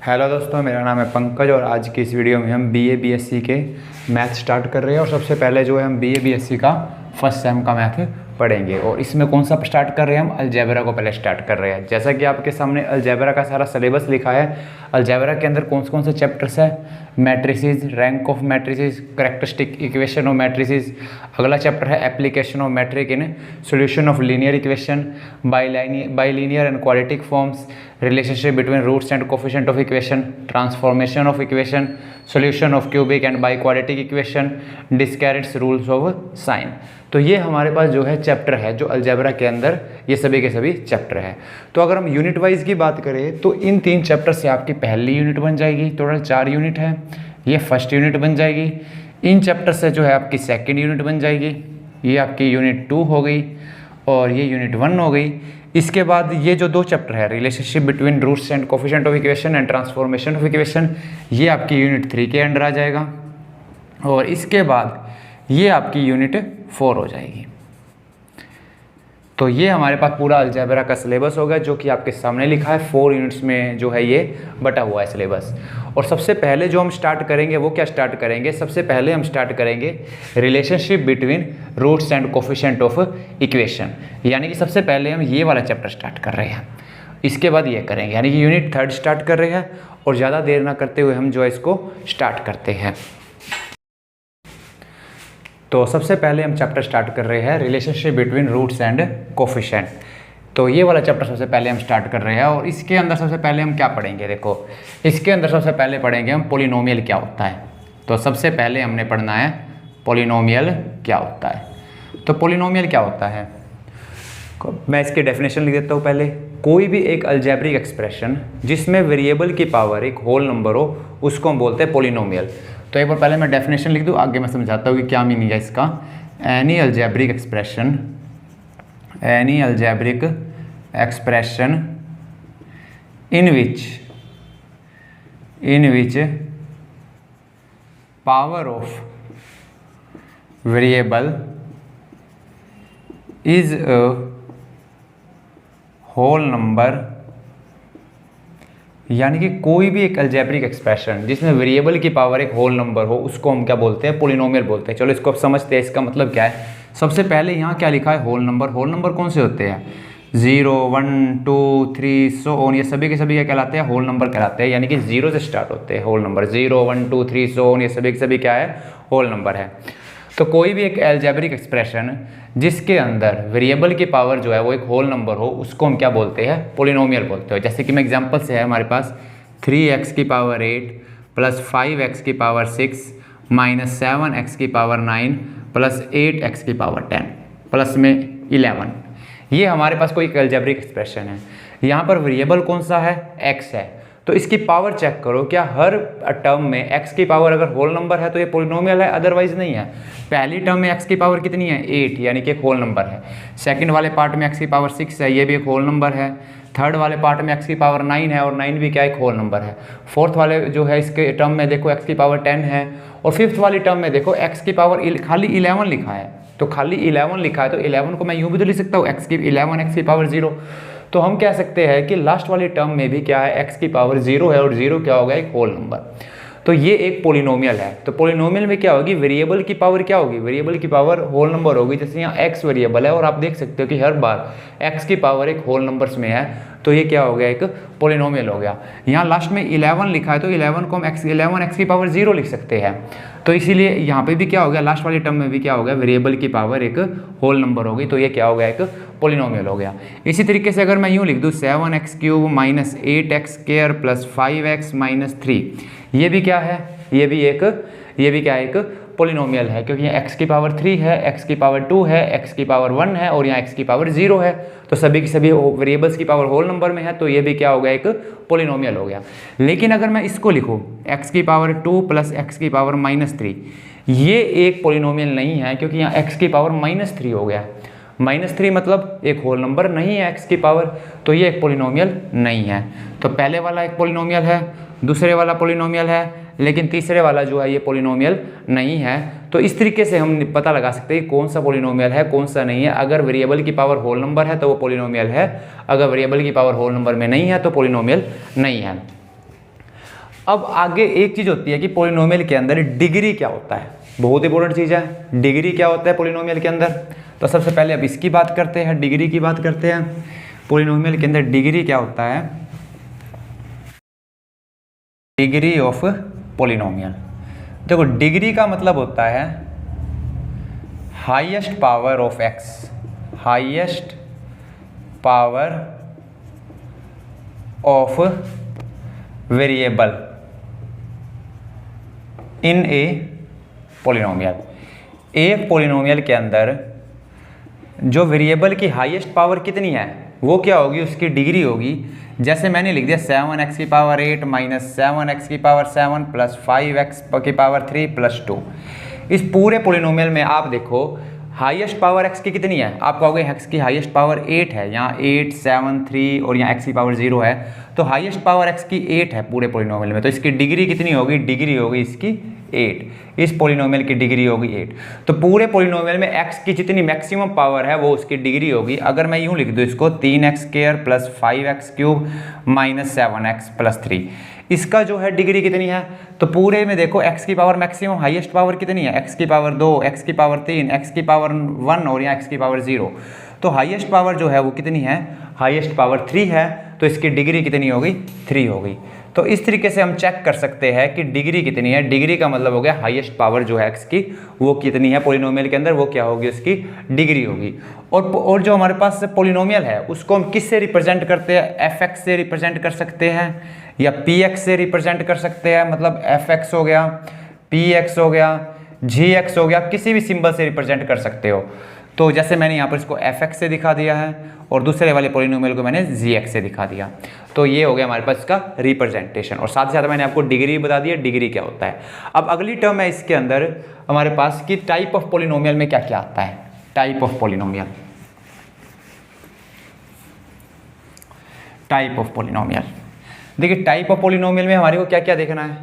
Hello दोस्तों, मेरा नाम है पंकज और आज की इस वीडियो में हम बीए बीएससी के मैथ स्टार्ट कर रहे हैं। और सबसे पहले जो है हम बीए बीएससी का फर्स्ट सेम का मैथ पढ़ेंगे। और इसमें कौन सा स्टार्ट कर रहे हैं, हम अलजेब्रा को पहले स्टार्ट कर रहे हैं। जैसा कि आपके सामने अलजेब्रा का सारा सिलेबस लिखा है। अलजेब्रा के अंदर कौन से चैप्टर्स है, matrices, rank of matrices, characteristic equation of matrices. अगला चैप्टर है application of matrix in solution of linear equation, bilinear and quadratic forms, relationship between roots and coefficient of equation, transformation of equation, solution of cubic and biquadratic equation, Descartes rules of sign. तो ये हमारे पास जो है chapter है, जो algebra के अंदर ये सभी के सभी चैप्टर है। तो अगर हम यूनिट वाइज की बात करें तो इन 3 चैप्टर से आपकी पहली यूनिट बन जाएगी। टोटल 4 यूनिट है, ये फर्स्ट यूनिट बन जाएगी। इन चैप्टर से जो है आपकी सेकेंड यूनिट बन जाएगी, ये आपकी यूनिट 2 हो गई और ये यूनिट 1 हो गई। इसके बाद ये जो 2 चैप्टर है, relationship between roots and coefficient of equation and transformation of equation, ये आपकी यूनिट 3 के अंडर आ जाएगा। और इसके बाद ये आपकी यूनिट 4 हो जाएगी। तो ये हमारे पास पूरा अलजेब्रा का सिलेबस होगा, जो कि आपके सामने लिखा है। 4 यूनिट्स में जो है ये बटा हुआ है सिलेबस। और सबसे पहले जो हम स्टार्ट करेंगे वो क्या स्टार्ट करेंगे, सबसे पहले हम स्टार्ट करेंगे relationship between roots and coefficient of equation. यानी कि सबसे पहले हम ये वाला चैप्टर स्टार्ट कर रहे हैं, इसके बाद ये करेंगे। यानी कि यूनिट 3 स्टार्ट कर रहे हैं। और ज़्यादा देर ना करते हुए हम जो है इसको स्टार्ट करते हैं। तो सबसे पहले हम चैप्टर स्टार्ट कर रहे हैं relationship between roots and coefficient. तो ये वाला चैप्टर सबसे पहले हम स्टार्ट कर रहे हैं। और इसके अंदर सबसे पहले हम क्या पढ़ेंगे, देखो इसके अंदर सबसे पहले पढ़ेंगे हम पॉलिनोमियल क्या होता है। तो सबसे पहले हमने पढ़ना है पॉलिनोमियल क्या होता है। तो पॉलिनोमियल क्या होता है, मैं इसकी डेफिनेशन लिख देता हूँ पहले। कोई भी एक अलजेब्रिक एक्सप्रेशन जिसमें वेरिएबल की पावर एक होल नंबर हो, उसको हम बोलते हैं पॉलिनोमियल। तो एक बार पहले मैं डेफिनेशन लिख दूँ, आगे मैं समझाता हूँ कि क्या मीनिंग है इसका। Any algebraic expression in which power of variable is a whole number. यानी कि कोई भी एक अलजेब्रिक एक्सप्रेशन जिसमें वेरिएबल की पावर एक होल नंबर हो, उसको हम क्या बोलते हैं, पॉलिनोमियल बोलते हैं। चलो इसको अब समझते हैं, इसका मतलब क्या है। सबसे पहले यहाँ क्या लिखा है, होल नंबर। होल नंबर कौन से होते हैं, 0, 1, 2, 3 सो ऑन, ये सभी के सभी क्या कहलाते हैं, होल नंबर कहलाते हैं। यानी कि 0 से स्टार्ट होते हैं होल नंबर। 0, 1, 2, 3 सो ऑन, ये सभी के सभी क्या है, होल नंबर है। तो कोई भी एक अलजेब्रिक एक्सप्रेशन जिसके अंदर वेरिएबल की पावर जो है वो एक होल नंबर हो, उसको हम क्या बोलते हैं, पॉलिनोमियल बोलते हैं। जैसे कि मैं एग्जांपल से है हमारे पास 3x की पावर 8 प्लस 5x की पावर 6 माइनस 7x की पावर 9 प्लस 8x की पावर 10 प्लस में 11। ये हमारे पास कोई एक अलजेब्रिक एक्सप्रेशन है। यहाँ पर वेरिएबल कौन सा है, x है। तो इसकी पावर चेक करो, क्या हर टर्म में x की पावर अगर होल नंबर है तो ये पॉलिनोमियल है, अदरवाइज नहीं है। पहली टर्म में x की पावर कितनी है, 8, यानी कि एक होल नंबर है। सेकंड वाले पार्ट में x की पावर 6 है, ये भी एक होल नंबर है। थर्ड वाले पार्ट में x की पावर 9 है और 9 भी क्या, एक होल नंबर है। फोर्थ वाले जो है इसके टर्म में देखो x की पावर 10 है। और फिफ्थ वाली टर्म में देखो x की पावर खाली 11 लिखा है। तो खाली 11 लिखा है, तो 11 को मैं यूँ भी तो लिख सकता हूँ, x की पावर 0। तो हम कह सकते हैं कि लास्ट वाली टर्म में भी क्या है, x की पावर 0 है और 0 क्या होगा, एक होल नंबर। तो ये एक पॉलिनोमियल है। तो पॉलिनोमियल में क्या होगी, वेरिएबल की पावर क्या होगी, वेरिएबल की पावर होल नंबर होगी। जैसे यहाँ x वेरिएबल है और आप देख सकते हो कि हर बार x की पावर एक होल नंबर्स में है, तो ये क्या हो गया, एक पॉलिनोमियल हो गया। यहाँ लास्ट में 11 लिखा है, तो 11 को हम 11 x की पावर 0 लिख सकते हैं। तो इसीलिए यहाँ पे भी क्या हो गया, लास्ट वाली टर्म में भी क्या हो गया, वेरिएबल की पावर एक होल नंबर हो गई। तो ये क्या हो गया, एक पॉलिनोमियल हो गया। इसी तरीके से अगर मैं यूँ लिख दूँ 7x³ minus 8x² plus 5x minus 3, ये भी क्या है, ये भी क्या है, एक पॉलिनोमियल है। क्योंकि यहाँ x की पावर 3 है, x की पावर 2 है, x की पावर 1 है और यहाँ x की पावर 0 है। तो सभी की सभी वेरिएबल्स की पावर होल नंबर में है, तो ये भी क्या हो गया, एक पॉलिनोमियल हो गया। लेकिन अगर मैं इसको लिखूँ x की पावर 2 प्लस x की पावर माइनस 3, ये एक पॉलिनोमियल नहीं है, क्योंकि यहाँ x की पावर माइनस 3 हो गया। -3 मतलब एक होल नंबर नहीं है x की पावर, तो ये एक पॉलिनोमियल नहीं है। तो पहले वाला एक पॉलिनोमियल है, दूसरे वाला पॉलिनोमियल है, लेकिन तीसरे वाला जो है ये पॉलिनोमियल नहीं है। तो इस तरीके से हम पता लगा सकते हैं कौन सा पॉलिनोमियल है, कौन सा नहीं है। अगर वेरिएबल की पावर होल नंबर है तो वो पॉलिनोमियल है, अगर वेरिएबल की पावर होल नंबर में नहीं है तो पॉलिनोमियल नहीं है। अब आगे एक चीज़ होती है कि पॉलिनोमियल के अंदर डिग्री क्या होता है, बहुत इंपॉर्टेंट चीज़ है। डिग्री क्या होता है पॉलिनोमियल के अंदर, तो सबसे पहले अब इसकी बात करते हैं, डिग्री की बात करते हैं। पॉलिनोमियल के अंदर डिग्री क्या होता है, डिग्री ऑफ पॉलिनोमियल। देखो डिग्री का मतलब होता है highest power of x, highest power of variable in a polynomial. एक पॉलिनोमियल के अंदर जो वेरिएबल की हाईएस्ट पावर कितनी है वो क्या होगी, उसकी डिग्री होगी। जैसे मैंने लिख दिया 7x की पावर 8 माइनस 7x की पावर 7 प्लस 5x की पावर 3 प्लस 2। इस पूरे पॉलिनोमियल में आप देखो हाईएस्ट पावर x की कितनी है, आप कहोगे x की हाईएस्ट पावर 8 है, यहाँ 8 7 3 और यहाँ x की पावर 0 है, तो हाईएस्ट पावर x की 8 है पूरे पॉलिनोमियल में, तो इसकी डिग्री कितनी होगी, डिग्री होगी इसकी 8। इस पॉलिनोमियल की डिग्री होगी 8। तो पूरे पॉलिनोमियल में x की जितनी मैक्सिमम पावर है वो उसकी डिग्री होगी। अगर मैं यूँ लिख दूँ इसको 3x² plus 5x³ minus 7x plus 3, इसका जो है डिग्री कितनी है, तो पूरे में देखो x की पावर मैक्सिमम हाईएस्ट पावर कितनी है, x की पावर 2, x की पावर 3, x की पावर 1 और यहाँ x की पावर 0। तो हाईएस्ट पावर जो है वो कितनी है, हाईएस्ट पावर 3 है, तो इसकी डिग्री कितनी होगी, 3 होगी। तो इस तरीके से हम चेक कर सकते हैं कि डिग्री कितनी है। डिग्री का मतलब हो गया हाईएस्ट पावर जो है x की वो कितनी है पॉलिनोमियल के अंदर, वो क्या होगी, उसकी डिग्री होगी। और जो हमारे पास पॉलिनोमियल है उसको हम किससे रिप्रेजेंट करते हैं, fx से रिप्रेजेंट कर सकते हैं या px से रिप्रेजेंट कर सकते हैं, मतलब fx हो गया, px हो गया, gx हो गया, किसी भी सिंबल से रिप्रेजेंट कर सकते हो। तो जैसे मैंने यहाँ पर इसको fx से दिखा दिया है और दूसरे वाले पॉलिनोमियल को मैंने gx से दिखा दिया। तो ये हो गया हमारे पास इसका रिप्रेजेंटेशन, और साथ ही साथ मैंने आपको डिग्री बता दिया, डिग्री क्या होता है। अब अगली टर्म है इसके अंदर हमारे पास कि टाइप ऑफ पॉलिनोमियल में क्या क्या आता है। Type of polynomial, type of polynomial, देखिए टाइप ऑफ पॉलिनोमियल में हमारे को क्या क्या देखना है।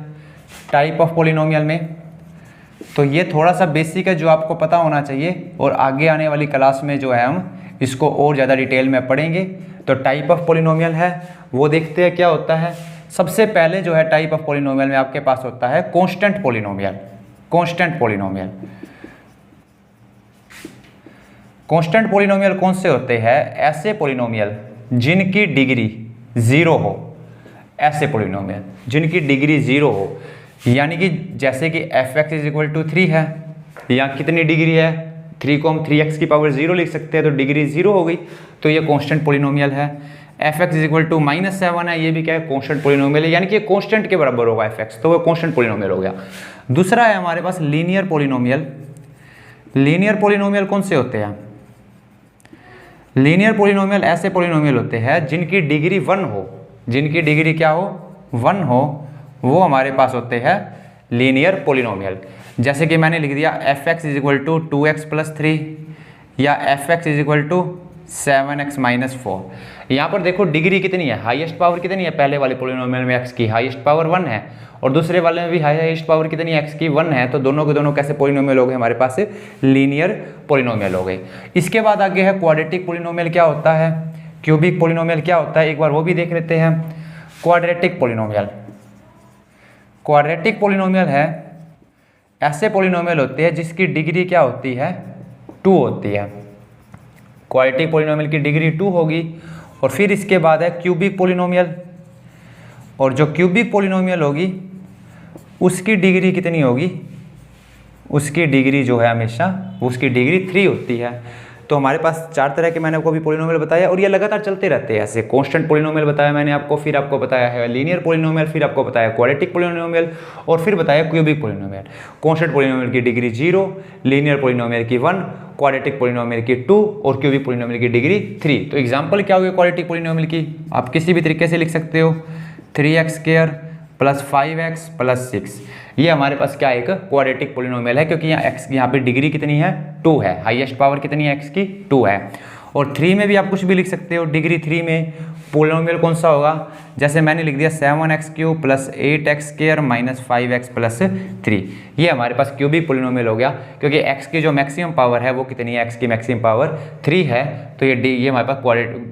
टाइप ऑफ पॉलिनोमियल में तो ये थोड़ा सा बेसिक है जो आपको पता होना चाहिए, और आगे आने वाली क्लास में जो है हम इसको और ज़्यादा डिटेल में पढ़ेंगे। तो टाइप ऑफ पॉलिनोमियल है वो देखते हैं क्या होता है। सबसे पहले जो है टाइप ऑफ पॉलिनोमियल में आपके पास होता है constant polynomial. Constant polynomial, constant polynomial कौन से होते हैं, ऐसे पॉलिनोमियल जिनकी डिग्री 0 हो, ऐसे पॉलिनोमियल जिनकी डिग्री 0 हो, यानी कि जैसे कि fx = 3 है, यहाँ कितनी डिग्री है, 3 को हम 3x की पावर 0 लिख सकते हैं, तो डिग्री 0 हो गई, तो ये कांस्टेंट पॉलिनोमियल है। fx = -7 है, ये भी क्या है, कांस्टेंट पॉलिनोमियल है, यानी कि कांस्टेंट के बराबर होगा fx, तो वो कांस्टेंट पॉलिनोमियल हो गया। दूसरा है हमारे पास लीनियर पॉलिनोमियल। लीनियर पॉलिनोमियल कौन से होते हैं, लीनियर पॉलिनोमियल ऐसे पॉलिनोमियल होते हैं जिनकी डिग्री 1 हो, जिनकी डिग्री क्या हो, 1 हो, वो हमारे पास होते हैं लीनियर पॉलिनोमियल। जैसे कि मैंने लिख दिया fx = 2x + 3 या fx = 7x - 4। यहाँ पर देखो डिग्री कितनी है, हाईएस्ट पावर कितनी है, पहले वाले पॉलिनोमियल में x की हाईएस्ट पावर 1 है और दूसरे वाले में भी हाईएस्ट पावर कितनी है, x की 1 है, तो दोनों के दोनों कैसे पॉलिनोमियल हो गए, हमारे पास लीनियर पॉलिनोमियल हो गए। इसके बाद आगे है क्वाड्रेटिक पॉलिनोमियल क्या होता है, क्यूबिक पॉलिनोमियल क्या होता है, एक बार वो भी देख लेते हैं। क्वाड्रेटिक पॉलिनोमियल, क्वाड्रेटिक पॉलिनोमियल है ऐसे पॉलिनोमियल होते हैं जिसकी डिग्री क्या होती है, 2 होती है। क्वाड्रेटिक पॉलिनोमियल की डिग्री 2 होगी। और फिर इसके बाद है क्यूबिक पॉलिनोमियल, और जो क्यूबिक पॉलिनोमियल होगी उसकी डिग्री कितनी होगी, उसकी डिग्री जो है हमेशा उसकी डिग्री 3 होती है। तो हमारे पास 4 तरह के मैंने आपको अभी पॉलिनोमियल बताया, और ये लगातार चलते रहते हैं ऐसे। कांस्टेंट पॉलिनोमियल बताया मैंने आपको, फिर आपको बताया है लीनियर पॉलिनोमियल, फिर आपको बताया क्वाड्रेटिक पॉलिनोमियल, और फिर बताया क्यूबिक पॉलिनोमियल। कांस्टेंट पॉलिनोमियल की डिग्री 0, लीनियर पॉलिनोमियल की 1, क्वाड्रेटिक पॉलिनोमियल की 2 और क्यूबिक पॉलिनोमियल की डिग्री 3। तो एग्जाम्पल क्या होगी क्वाड्रेटिक पॉलिनोमियल की, आप किसी भी तरीके से लिख सकते हो, 3x² + 5x + 6। ये हमारे पास क्या एक क्वाड्रेटिक पॉलिनोमियल है, क्योंकि यहाँ पे डिग्री कितनी है, 2 है, हाईएस्ट पावर कितनी है x की, 2 है। और 3 में भी आप कुछ भी लिख सकते हो, डिग्री 3 में पॉलिनोमियल कौन सा होगा, जैसे मैंने लिख दिया 7x³ plus 8x² minus 5x plus 3, ये हमारे पास क्यूबिक पोलिनोमियल हो गया, क्योंकि x की जो मैक्सिमम पावर है वो कितनी है, x की मैक्सिमम पावर 3 है, तो ये हमारे पास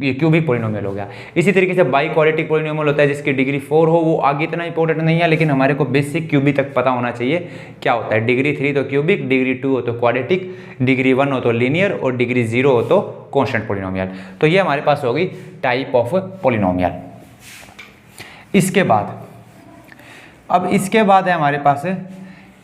ये क्यूबिक पोलिनोमियल हो गया। इसी तरीके से बाई क्वाड्रेटिक पोलिनोमियल होता है जिसकी डिग्री 4 हो, वो आगे इतना इंपॉर्टेंट नहीं है, लेकिन हमारे को बेसिक क्यूबिक तक पता होना चाहिए क्या होता है। डिग्री 3 तो क्यूबिक, डिग्री 2 हो तो क्वाड्रेटिक, डिग्री 1 हो तो लीनियर और डिग्री 0 हो तो कांस्टेंट पोलिनोमियल। तो ये हमारे पास होगी टाइप ऑफ पोलिनोमियल। इसके बाद है हमारे पास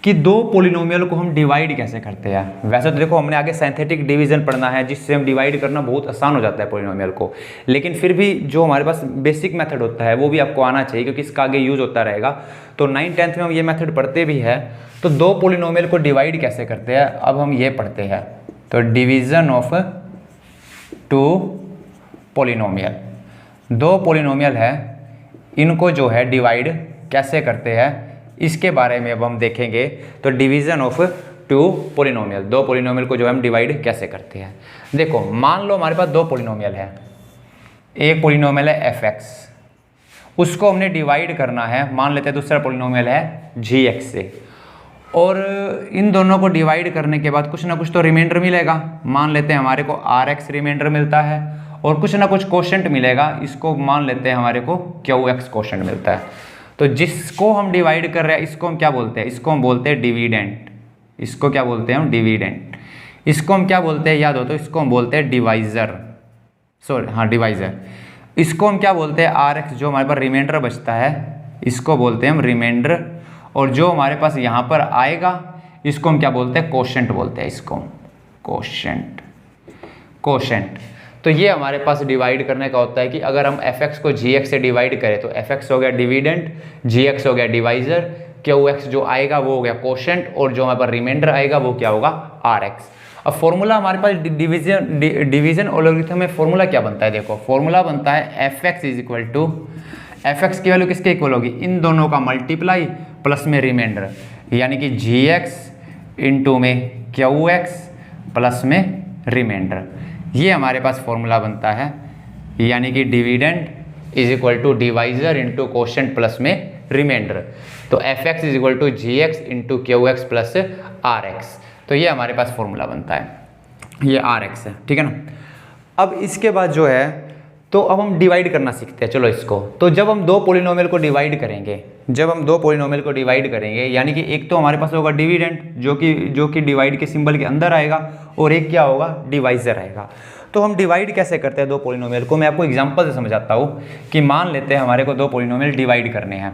कि दो पोलिनोमियल को हम डिवाइड कैसे करते हैं। वैसे तो देखो हमने आगे सिंथेटिक डिवीजन पढ़ना है जिससे हम डिवाइड करना बहुत आसान हो जाता है पोलिनोमियल को, लेकिन फिर भी जो हमारे पास बेसिक मेथड होता है वो भी आपको आना चाहिए क्योंकि इसका आगे यूज होता रहेगा। तो 9th-10th में हम ये मेथड पढ़ते भी है। तो दो पोलिनोमियल को डिवाइड कैसे करते हैं, अब हम ये पढ़ते हैं। तो डिवीजन ऑफ टू पोलिनोमियल, दो पोलिनोमियल है, इनको जो है डिवाइड कैसे करते हैं इसके बारे में अब हम देखेंगे। तो डिवीजन ऑफ टू पोलिनोमियल, दो पोलिनोमियल को जो हम डिवाइड कैसे करते हैं। देखो मान लो हमारे पास दो पोलिनोमियल है, एक पोलिनोमियल है fx, उसको हमने डिवाइड करना है, मान लेते हैं दूसरा पोलिनोमियल है gx से, और इन दोनों को डिवाइड करने के बाद कुछ ना कुछ तो रिमाइंडर मिलेगा। मान लेते हैं हमारे को rx रिमाइंडर मिलता है और कुछ ना कुछ कोशेंट मिलेगा, इसको मान लेते हैं हमारे को qx कोशेंट मिलता है। तो जिसको हम डिवाइड कर रहे हैं इसको हम क्या बोलते हैं, इसको हम बोलते हैं डिविडेंट। इसको क्या बोलते हैं हम, डिविडेंट। इसको हम क्या बोलते हैं, याद हो तो इसको हम बोलते हैं डिवाइजर, सॉरी हाँ डिवाइजर। इसको हम क्या बोलते हैं, rx जो हमारे पास रिमाइंडर बचता है इसको बोलते हैं हम रिमाइंडर, और जो हमारे पास यहाँ पर आएगा इसको हम क्या बोलते हैं, कोशेंट बोलते हैं, इसको कोशेंट। तो ये हमारे पास डिवाइड करने का होता है कि अगर हम fx को gx से डिवाइड करें तो fx हो गया डिविडेंट, gx हो गया डिवाइजर, qx जो आएगा वो हो गया कोशेंट, और जो हमारे पास रिमाइंडर आएगा वो क्या होगा, rx। अब फॉर्मूला हमारे पास डिवीजन एल्गोरिथम में फॉर्मूला क्या बनता है, देखो फॉर्मूला बनता है fx is equal to, fx की वैल्यू किसके इक्वल होगी, इन दोनों का मल्टीप्लाई प्लस में रिमाइंडर, यानी कि gx इंटू में qx प्लस में रिमाइंडर। ये हमारे पास फॉर्मूला बनता है, यानी कि dividend is equal to divisor into quotient plus में रिमाइंडर। तो fx is equal to gx into qx plus rx। तो ये हमारे पास फॉर्मूला बनता है, ये rx है, ठीक है ना। अब इसके बाद जो है तो अब हम डिवाइड करना सीखते हैं, चलो इसको। तो जब हम दो पोलिनोमियल को डिवाइड करेंगे, यानी कि एक तो हमारे पास होगा डिविडेंट जो कि डिवाइड के सिंबल के अंदर आएगा, और एक क्या होगा, डिवाइजर आएगा। तो हम डिवाइड कैसे करते हैं दो पोलिनोमियल को, मैं आपको एग्जांपल से समझाता हूँ कि मान लेते हैं हमारे को दो पोलिनोमियल डिवाइड करने हैं।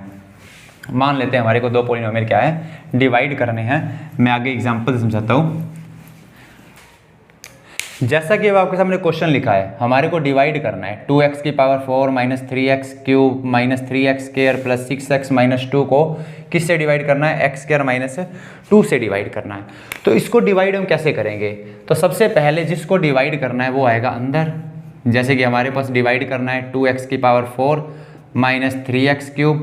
मान लेते हैं हमारे को दो पोलिनोमियल क्या है, डिवाइड करने हैं। मैं आगे एग्जांपल से समझाता हूँ। जैसा कि अब आपके सामने क्वेश्चन लिखा है, हमारे को डिवाइड करना है 2x की power 4 minus 3x³ minus 3x² plus 6x minus 2 को किससे डिवाइड करना है, x² माइनस 2 से डिवाइड करना है। तो इसको डिवाइड हम कैसे करेंगे, तो सबसे पहले जिसको डिवाइड करना है वो आएगा अंदर। जैसे कि हमारे पास डिवाइड करना है 2x की power 4 minus 3x³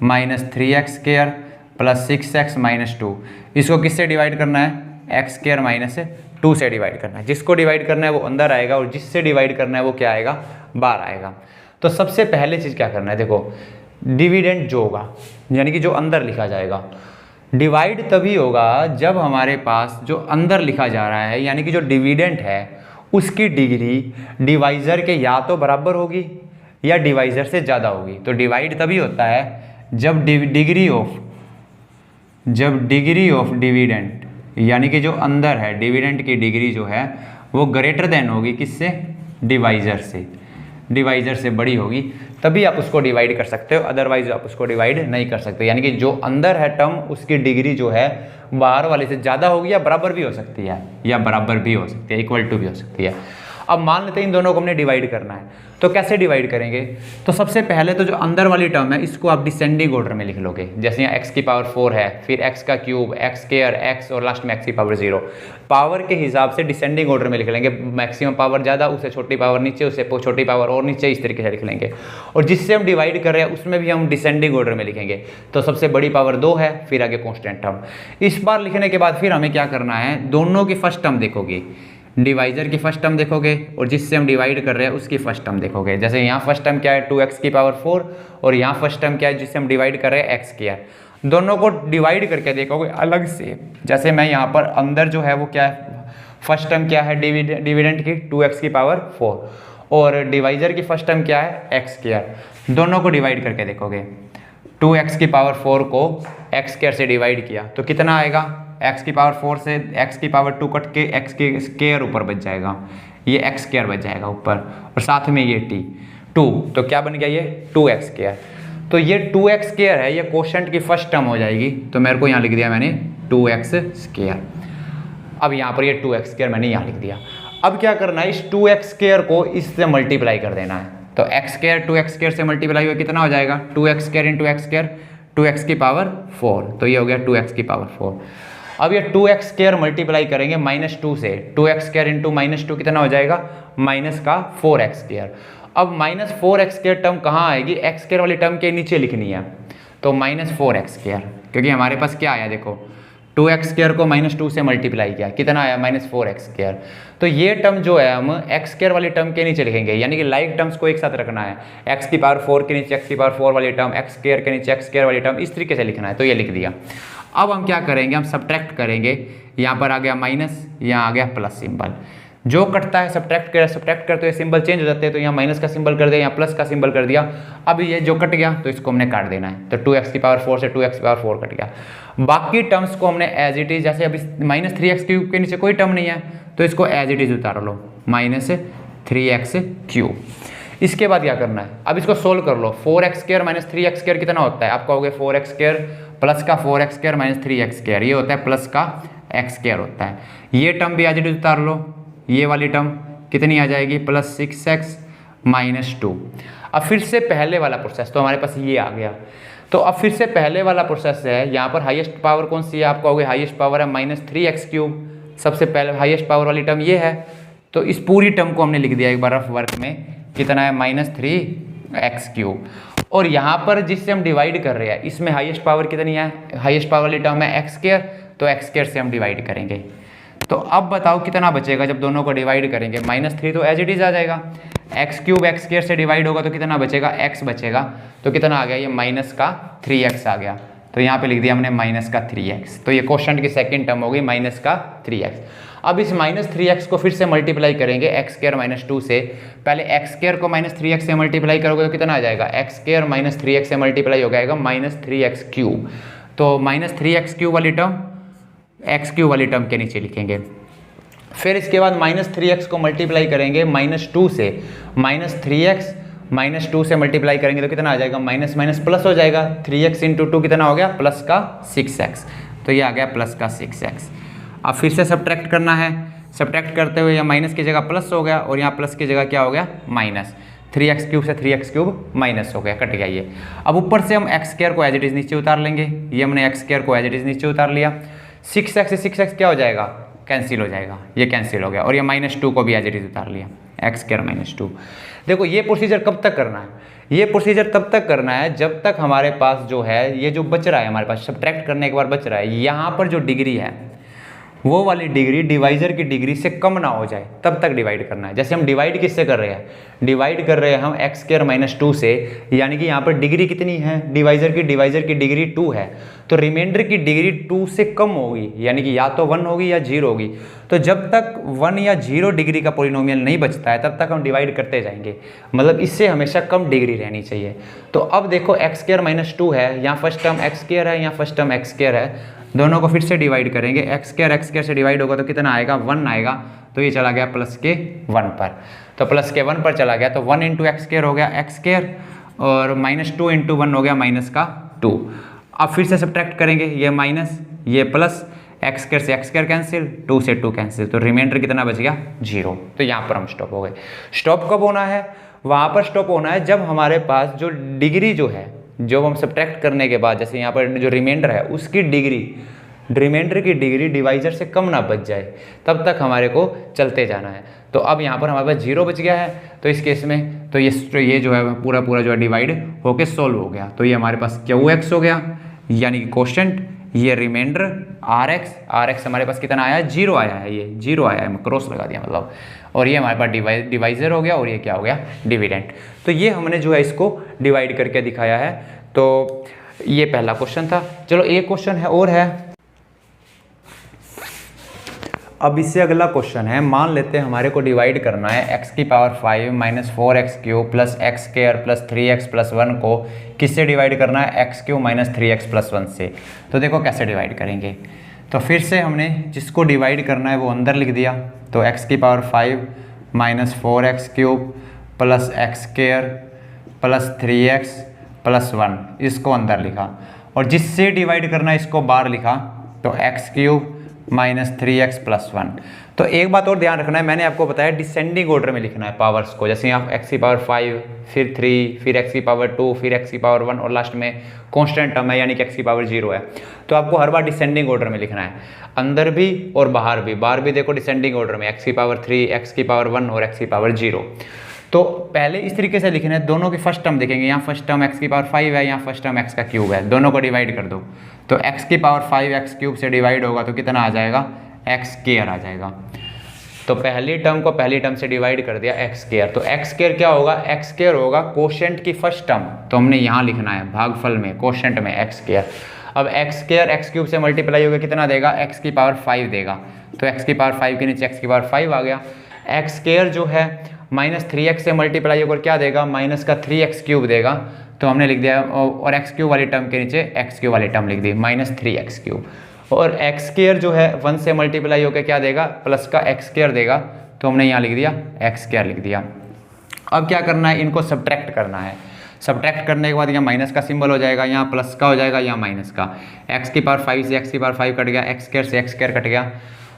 minus 3x² plus 6x minus 2, इसको किससे डिवाइड करना है, x² माइनस 2 से डिवाइड करना है। जिसको डिवाइड करना है वो अंदर आएगा, और जिससे डिवाइड करना है वो क्या आएगा, बाहर आएगा। तो सबसे पहले चीज़ क्या करना है, देखो डिविडेंड जो होगा, यानी कि जो अंदर लिखा जाएगा, डिवाइड तभी होगा जब हमारे पास जो अंदर लिखा जा रहा है, यानी कि जो डिविडेंट है उसकी डिग्री डिवाइजर के या तो बराबर होगी या डिवाइजर से ज़्यादा होगी। तो डिवाइड तभी होता है जब डिग्री ऑफ डिविडेंट, यानी कि जो अंदर है डिविडेंट की डिग्री जो है वो ग्रेटर देन होगी किससे, डिवाइजर से बड़ी होगी, तभी आप उसको डिवाइड कर सकते हो, अदरवाइज आप उसको डिवाइड नहीं कर सकते। यानी कि जो अंदर है टर्म उसकी डिग्री जो है बाहर वाले से ज़्यादा होगी या बराबर भी हो सकती है, इक्वल टू भी हो सकती है। अब मान लेते हैं इन दोनों को हमने डिवाइड करना है, तो कैसे डिवाइड करेंगे, तो सबसे पहले तो जो अंदर वाली टर्म है इसको आप डिसेंडिंग ऑर्डर में लिख लोगे। जैसे यहाँ x की पावर 4 है, फिर x का क्यूब, x² x और लास्ट में x की पावर 0, पावर के हिसाब से डिसेंडिंग ऑर्डर में लिख लेंगे। मैक्सिमम पावर ज़्यादा, उससे छोटी पावर नीचे, उससे छोटी पावर और नीचे, इस तरीके से लिख लेंगे। और जिससे हम डिवाइड कर रहे हैं उसमें भी हम डिसेंडिंग ऑर्डर में लिखेंगे। तो सबसे बड़ी पावर 2 है, फिर आगे कॉन्स्टेंट टर्म। इस बार लिखने के बाद फिर हमें क्या करना है, दोनों की फर्स्ट टर्म देखोगे, डिवाइजर की फर्स्ट टर्म देखोगे और जिससे हम डिवाइड कर रहे हैं उसकी फर्स्ट टर्म देखोगे। जैसे यहाँ फर्स्ट टर्म क्या है 2x की पावर 4 और यहाँ फर्स्ट टर्म क्या है जिससे हम डिवाइड कर रहे हैं x स्क्वायर। दोनों को डिवाइड करके देखोगे अलग से। जैसे मैं यहाँ पर अंदर जो है वो क्या है, फर्स्ट टर्म क्या है डिविडेंट की 2x की पावर 4 और डिवाइजर की फर्स्ट टर्म क्या है x स्क्वायर। दोनों को डिवाइड करके देखोगे, 2x की पावर 4 को x स्क्वायर से डिवाइड किया तो कितना आएगा, x की पावर 4 से x की पावर 2 कट के x के स्क्वायर ऊपर बच जाएगा, ये x स्क्वायर बच जाएगा ऊपर और साथ में ये t 2, तो क्या बन गया ये 2x स्क्वायर। तो ये 2x स्क्वायर है, ये कोशेंट की फर्स्ट टर्म हो जाएगी, तो मेरे को यहाँ लिख दिया मैंने 2x स्क्वायर। अब यहाँ पर ये 2x स्क्वायर मैंने यहाँ लिख दिया। अब क्या करना है, इस 2x स्क्वायर को इससे मल्टीप्लाई कर देना है। तो x स्क्वायर 2x स्क्वायर से मल्टीप्लाई हुआ कितना हो जाएगा, 2x square into x square, 2x की पावर 4, तो ये हो गया 2x की पावर 4। अब ये 2x स्क्वायर मल्टीप्लाई करेंगे -2 से, 2x स्क्वायर इंटू -2 कितना हो जाएगा, माइनस का 4x स्क्वायर। अब -4x स्क्वायर टर्म कहाँ आएगी, x स्क्वायर वाली टर्म के नीचे लिखनी है, तो -4x स्क्वायर, क्योंकि हमारे पास क्या आया देखो 2x स्क्वायर को -2 से मल्टीप्लाई किया कितना आया -4x स्क्वायर। तो ये टर्म जो है हम x स्क्वायर वाली टर्म के नीचे लिखेंगे, यानी कि लाइक टर्म्स को एक साथ रखना है। x की पावर 4 के नीचे x की पावर 4 वाली टर्म, x स्क्वायर के नीचे x स्क्वायर वाली टर्म, इस तरीके से लिखना है, तो ये लिख दिया। अब हम क्या करेंगे, हम सब्ट्रैक्ट करेंगे, यहाँ पर आ गया माइनस, यहाँ आ गया प्लस सिंबल। जो कटता है सब्ट्रैक्ट करते हुए सिंबल चेंज हो जाते हैं, तो यहाँ माइनस का सिंबल कर दिया, यहाँ प्लस का सिंबल कर दिया। अब ये जो कट गया तो इसको हमने काट देना है, तो 2x की पावर 4 से 2x की पावर 4 कट गया। बाकी टर्म्स को हमने एज इट इज, जैसे अभी -3x³ के नीचे कोई टर्म नहीं है तो इसको एज इट इज उतार लो, -3x³। इसके बाद क्या करना है, अब इसको सोल्व कर लो। 4x square minus 3x square कितना होता है, आप कहोगे 4x स्क्वायर प्लस का 4x square minus 3x square, ये होता है प्लस का x स्क्वायर होता है। ये टर्म भी एज इट इज उतार लो, ये वाली टर्म कितनी आ जाएगी, +6x - 2। अब फिर से पहले वाला प्रोसेस, तो हमारे पास ये आ गया। तो अब फिर से पहले वाला प्रोसेस है, यहाँ पर हाईएस्ट पावर कौन सी है, आप कहोगे हाईएस्ट पावर है -3x³। सबसे पहले हाईएस्ट पावर वाली टर्म ये है, तो इस पूरी टर्म को हमने लिख दिया एक बार रफ वर्क में, कितना है -3x³। और यहाँ पर जिससे हम डिवाइड कर रहे हैं इसमें हाईएस्ट पावर कितनी है, हाईएस्ट पावर वाली टर्म है x स्क्वायर, तो x स्क्वायर से हम डिवाइड करेंगे। तो अब बताओ कितना बचेगा जब दोनों को डिवाइड करेंगे, -3 तो एज इट इज आ जाएगा, x³ x स्क्वायर से डिवाइड होगा तो कितना बचेगा, x बचेगा, तो कितना आ गया ये -3x आ गया, तो यहाँ पे लिख दिया हमने -3x। तो ये क्वेश्चन की सेकंड टर्म हो गई -3x। अब इस -3x को फिर से मल्टीप्लाई करेंगे x स्क्वायर -2 से। पहले x स्क्वायर को -3x से मल्टीप्लाई करोगे तो कितना आ जाएगा, x स्क्वायर -3x से मल्टीप्लाई हो जाएगा -3x³। तो -3x³ वाली टर्म x³ वाली टर्म के नीचे लिखेंगे। फिर इसके बाद -3x को मल्टीप्लाई करेंगे -2 से, -3x -2 से मल्टीप्लाई करेंगे तो कितना आ जाएगा, माइनस माइनस प्लस हो जाएगा, 3x × 2 कितना हो गया, प्लस का 6x, तो ये आ गया प्लस का 6x। अब फिर से सब्ट्रैक्ट करना है, सब्ट्रैक्ट करते हुए यहाँ माइनस की जगह प्लस हो गया और यहाँ प्लस की जगह क्या हो गया, माइनस। 3x³ से 3x³ माइनस हो गया, कट गया ये। अब ऊपर से हम x स्क्वायर को एज इट इज नीचे उतार लेंगे, ये हमने x स्क्वायर को एज इट इज नीचे उतार लिया। 6x से 6x क्या हो जाएगा, कैंसिल हो जाएगा, ये कैंसिल हो गया, और ये -2 को भी एज इट इज उतार लिया, x स्क्वायर -2। देखो ये प्रोसीजर कब तक करना है, ये प्रोसीजर तब तक करना है जब तक हमारे पास जो है ये जो बच रहा है, हमारे पास सब्ट्रैक्ट करने के बाद बच रहा है, यहाँ पर जो डिग्री है वो वाली डिग्री डिवाइजर की डिग्री से कम ना हो जाए, तब तक डिवाइड करना है। जैसे हम डिवाइड किससे कर रहे हैं, डिवाइड कर रहे हैं हम x स्क्वायर -2 से, यानी कि यहाँ पर डिग्री कितनी है डिवाइजर की डिग्री 2 है, तो रिमाइंडर की डिग्री 2 से कम होगी, यानी कि या तो 1 होगी या 0 होगी। तो जब तक 1 या 0 डिग्री का पॉलिनोमियल नहीं बचता है तब तक हम डिवाइड करते जाएंगे, मतलब इससे हमेशा कम डिग्री रहनी चाहिए। तो अब देखो x स्क्वायर -2 है, यहाँ फर्स्ट टर्म x स्क्वायर है, यहाँ फर्स्ट टर्म x स्क्वायर है, दोनों को फिर से डिवाइड करेंगे, x स्क्वायर से डिवाइड होगा तो कितना आएगा, 1 आएगा, तो ये चला गया प्लस के 1 पर, तो प्लस के 1 पर चला गया, तो 1 × x स्क्वायर हो गया x स्क्वायर, और -2 × 1 हो गया -2। अब फिर से सब्ट्रैक्ट करेंगे, ये माइनस ये प्लस, x स्क्वायर से x स्क्वायर कैंसिल, 2 से 2 कैंसिल, तो रिमाइंडर कितना बच गया, 0। तो यहाँ पर हम स्टॉप हो गए। स्टॉप कब होना है, वहाँ पर स्टॉप होना है जब हमारे पास जो डिग्री जो है, जो हम सब्ट्रैक्ट करने के बाद, जैसे यहाँ पर जो रिमाइंडर है उसकी डिग्री, रिमाइंडर की डिग्री डिवाइजर से कम ना बच जाए, तब तक हमारे को चलते जाना है। तो अब यहाँ पर हमारे पास 0 बच गया है, तो इस केस में तो ये जो है पूरा जो है डिवाइड होके सोल्व हो गया, तो ये हमारे पास QX हो गया, यानी कि कोशेंट, ये रिमाइंडर आर एक्स हमारे पास कितना आया है, 0 आया है, ये 0 आया है, मैं क्रॉस लगा दिया मतलब। और ये हमारे पास डिवाइजर हो गया और ये क्या हो गया, डिविडेंड। तो ये हमने जो है इसको डिवाइड करके दिखाया है। तो ये पहला क्वेश्चन था। चलो एक क्वेश्चन है और है, अब इससे अगला क्वेश्चन है, मान लेते हैं हमारे को डिवाइड करना है x की power 5 minus 4x cube plus x square plus 3x plus 1 को किससे डिवाइड करना है, x cube minus 3x plus 1 से। तो देखो कैसे डिवाइड करेंगे। तो फिर से हमने जिसको डिवाइड करना है वो अंदर लिख दिया। तो x की power 5 minus 4x cube plus x square plus 3x plus 1 इसको अंदर लिखा, और जिससे डिवाइड करना है इसको बाहर लिखा। तो x cube minus 3x plus 1। तो एक बात और ध्यान रखना है, मैंने आपको बताया डिसेंडिंग ऑर्डर में लिखना है पावर्स को। जैसे यहाँ x की पावर 5, फिर 3, फिर x की पावर 2, फिर x की पावर 1 और लास्ट में कांस्टेंट टर्म है यानी कि x की पावर 0 है। तो आपको हर बार डिसेंडिंग ऑर्डर में लिखना है, अंदर भी और बाहर भी। बाहर भी देखो डिसेंडिंग ऑर्डर में, x की पावर 3, x की पावर 1 और x की पावर 0। तो पहले इस तरीके से लिखना है, दोनों की फर्स्ट टर्म देखेंगे। यहाँ फर्स्ट टर्म x की पावर 5 है, यहाँ फर्स्ट टर्म x का क्यूब है, दोनों को डिवाइड कर दो। तो x की पावर 5 x क्यूब से डिवाइड होगा तो कितना आ जाएगा, x स्क्वायर आ जाएगा। तो पहली टर्म को पहली टर्म से डिवाइड कर दिया x स्क्वायर। तो x स्क्वायर क्या होगा, x स्क्वायर होगा कोशेंट की फर्स्ट टर्म। तो हमने यहाँ लिखना है भागफल में, कोशेंट में x स्क्वायर। अब x स्क्वायर x क्यूब से मल्टीप्लाई होगा कितना देगा, x की पावर 5 देगा। तो x की पावर 5 के नीचे x की पावर 5 आ गया। x स्क्वायर जो है माइनस 3x से मल्टीप्लाई होकर क्या देगा, माइनस का 3x क्यूब देगा। तो हमने लिख दिया, और x क्यूब वाली टर्म के नीचे x क्यूब वाली टर्म लिख दी, माइनस 3x क्यूब। और x स्क्वायर जो है 1 से मल्टीप्लाई होकर क्या देगा, प्लस का x स्क्वायर देगा। तो हमने यहाँ लिख दिया x स्क्वायर लिख दिया। अब क्या करना है, इनको सब्ट्रैक्ट करना है। सब्ट्रैक्ट करने के बाद यहाँ माइनस का सिंबल हो जाएगा, यहाँ प्लस का हो जाएगा, यहाँ माइनस का। x की पावर 5 से x की पावर 5 कट गया, x स्क्वायर से x स्क्वायर कट गया।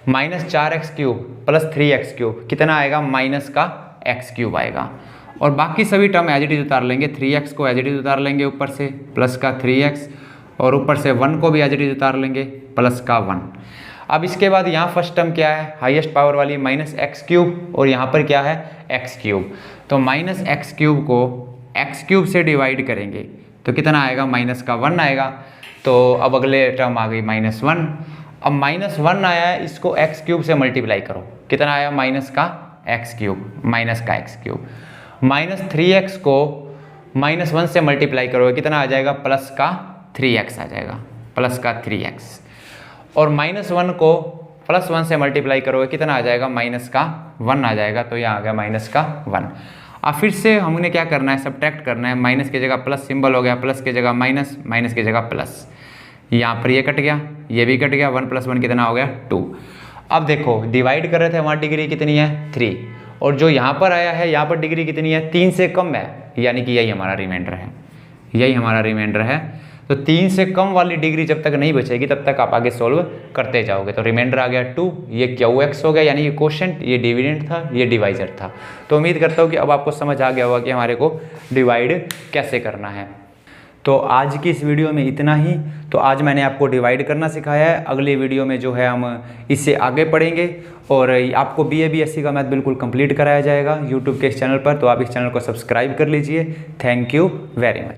Minus 4x cube plus 3x cube कितना आएगा, माइनस का x क्यूब आएगा। और बाकी सभी टर्म एज इट इज उतार लेंगे, 3x को एज इट इज उतार लेंगे ऊपर से, प्लस का 3x, और ऊपर से 1 को भी एज इट इज उतार लेंगे, प्लस का 1। अब इसके बाद यहाँ फर्स्ट टर्म क्या है, हाईएस्ट पावर वाली माइनस एक्स क्यूब, और यहाँ पर क्या है एक्स क्यूब। तो माइनस एक्स क्यूब को एक्स क्यूब से डिवाइड करेंगे तो कितना आएगा, माइनस का 1 आएगा। तो अब अगले टर्म आ गई माइनस 1। अब माइनस 1 आया है, इसको एक्स क्यूब से मल्टीप्लाई करो, कितना आया, माइनस का एक्स क्यूब, माइनस का एक्स क्यूब। माइनस 3x को माइनस 1 से मल्टीप्लाई करोगे कितना आ जाएगा, प्लस का 3x आ जाएगा, प्लस का 3x। और माइनस 1 को प्लस 1 से मल्टीप्लाई करोगे कितना आ जाएगा, माइनस का 1 आ जाएगा। तो यहाँ आ गया माइनस का 1। अब फिर से हमने क्या करना है, सब्ट्रैक्ट करना है। माइनस की जगह प्लस सिंबल हो गया, प्लस की जगह माइनस, माइनस की जगह प्लस। यहाँ पर ये कट गया, ये भी कट गया, 1 + 1 कितना हो गया, 2। अब देखो डिवाइड कर रहे थे, वहाँ डिग्री कितनी है, 3, और जो यहाँ पर आया है यहाँ पर डिग्री कितनी है, 3 से कम है, यानी कि यही हमारा रिमाइंडर है, यही हमारा रिमाइंडर है। तो 3 से कम वाली डिग्री जब तक नहीं बचेगी तब तक आप आगे सोल्व करते जाओगे। तो रिमाइंडर आ गया 2, ये QX हो गया, यानी ये क्वोशेंट, ये डिविडेंड था, ये डिवाइजर था। तो उम्मीद करता हूँ कि अब आपको समझ आ गया होगा कि हमारे को डिवाइड कैसे करना है। तो आज की इस वीडियो में इतना ही। तो आज मैंने आपको डिवाइड करना सिखाया है, अगली वीडियो में जो है हम इससे आगे पढ़ेंगे, और आपको BA BSc का मैथ बिल्कुल कंप्लीट कराया जाएगा यूट्यूब के इस चैनल पर। तो आप इस चैनल को सब्सक्राइब कर लीजिए। Thank you very much.